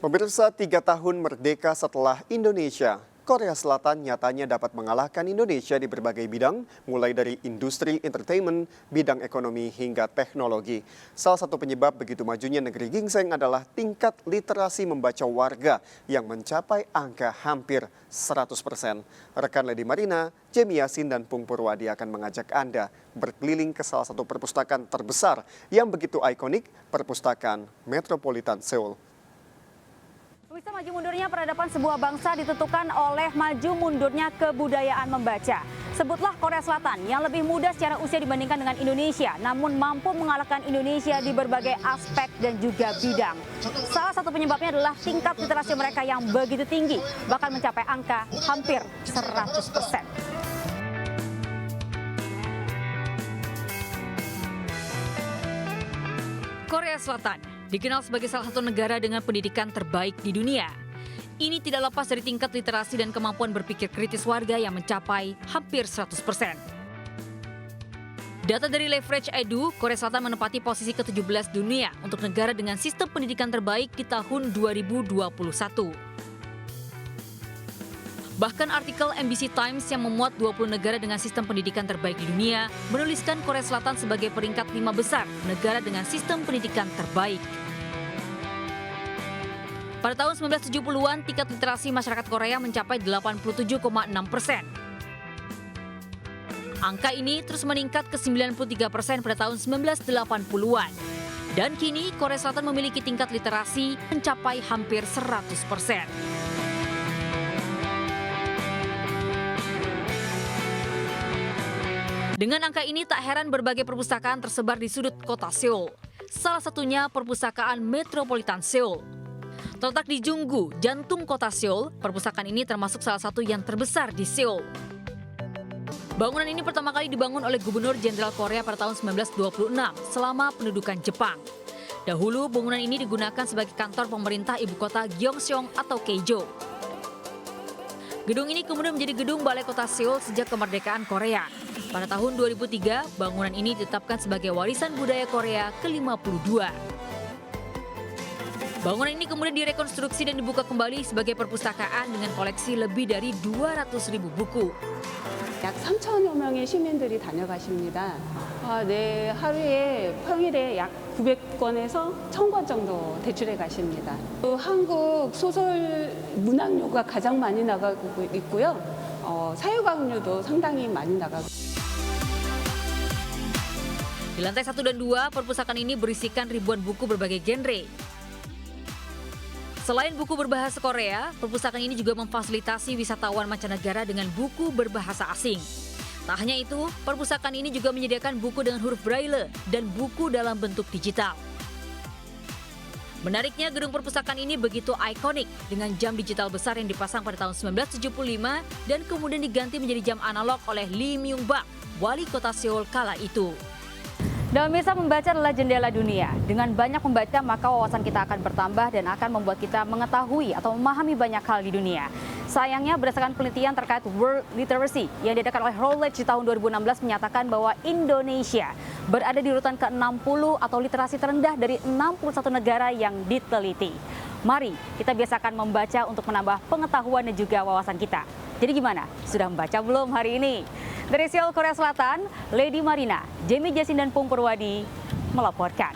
Pemirsa, 3 tahun merdeka setelah Indonesia, Korea Selatan nyatanya dapat mengalahkan Indonesia di berbagai bidang, mulai dari industri entertainment, bidang ekonomi, hingga teknologi. Salah satu penyebab begitu majunya negeri gingseng adalah tingkat literasi membaca warga yang mencapai angka hampir 100%. Rekan Lady Marina, Jamie Yasin, dan Pung Purwadi akan mengajak Anda berkeliling ke salah satu perpustakaan terbesar yang begitu ikonik, Perpustakaan Metropolitan Seoul. Bisa maju mundurnya peradaban sebuah bangsa ditentukan oleh maju mundurnya kebudayaan membaca. Sebutlah Korea Selatan yang lebih muda secara usia dibandingkan dengan Indonesia, namun mampu mengalahkan Indonesia di berbagai aspek dan juga bidang. Salah satu penyebabnya adalah tingkat literasi mereka yang begitu tinggi, bahkan mencapai angka hampir 100%. Korea Selatan dikenal sebagai salah satu negara dengan pendidikan terbaik di dunia. Ini tidak lepas dari tingkat literasi dan kemampuan berpikir kritis warga yang mencapai hampir 100%. Data dari Leverage Edu, Korea Selatan menempati posisi ke-17 dunia untuk negara dengan sistem pendidikan terbaik di tahun 2021. Bahkan artikel MBC Times yang memuat 20 negara dengan sistem pendidikan terbaik di dunia menuliskan Korea Selatan sebagai peringkat 5 besar negara dengan sistem pendidikan terbaik. Pada tahun 1970-an, tingkat literasi masyarakat Korea mencapai 87,6%. Angka ini terus meningkat ke 93% pada tahun 1980-an. Dan kini Korea Selatan memiliki tingkat literasi mencapai hampir 100%. Dengan angka ini tak heran berbagai perpustakaan tersebar di sudut kota Seoul. Salah satunya Perpustakaan Metropolitan Seoul. Terletak di Junggu, jantung kota Seoul, perpustakaan ini termasuk salah satu yang terbesar di Seoul. Bangunan ini pertama kali dibangun oleh Gubernur Jenderal Korea pada tahun 1926 selama pendudukan Jepang. Dahulu bangunan ini digunakan sebagai kantor pemerintah ibu kota Gyeongseong atau Keijo. Gedung ini kemudian menjadi gedung Balai Kota Seoul sejak kemerdekaan Korea. Pada tahun 2003, bangunan ini ditetapkan sebagai warisan budaya Korea ke-52. Bangunan ini kemudian direkonstruksi dan dibuka kembali sebagai perpustakaan dengan koleksi lebih dari 200.000 buku. 약 3,000여 명의 시민들이 다녀가십니다. 네, 하루에 평일에 약 900권에서 1,000권 정도 대출해 가십니다. 한국 소설 문학료가 가장 많이 나가고 있고요. 사회과학료도 상당히 많이 나가고. Di lantai 1 dan 2, perpustakaan ini berisikan ribuan buku berbagai genre. Selain buku berbahasa Korea, perpustakaan ini juga memfasilitasi wisatawan mancanegara dengan buku berbahasa asing. Tak hanya itu, perpustakaan ini juga menyediakan buku dengan huruf braille dan buku dalam bentuk digital. Menariknya, gedung perpustakaan ini begitu ikonik dengan jam digital besar yang dipasang pada tahun 1975 dan kemudian diganti menjadi jam analog oleh Lee Myung-bak, wali kota Seoul kala itu. Dan bisa membaca adalah jendela dunia. Dengan banyak membaca, maka wawasan kita akan bertambah dan akan membuat kita mengetahui atau memahami banyak hal di dunia. Sayangnya, berdasarkan penelitian terkait World Literacy yang diadakan oleh Routledge di tahun 2016 menyatakan bahwa Indonesia berada di urutan ke-60 atau literasi terendah dari 61 negara yang diteliti. Mari kita biasakan membaca untuk menambah pengetahuan dan juga wawasan kita. Jadi gimana? Sudah membaca belum hari ini? Dari Seoul, Korea Selatan, Lady Marina, Jamie Yasin, dan Pung Purwadi melaporkan.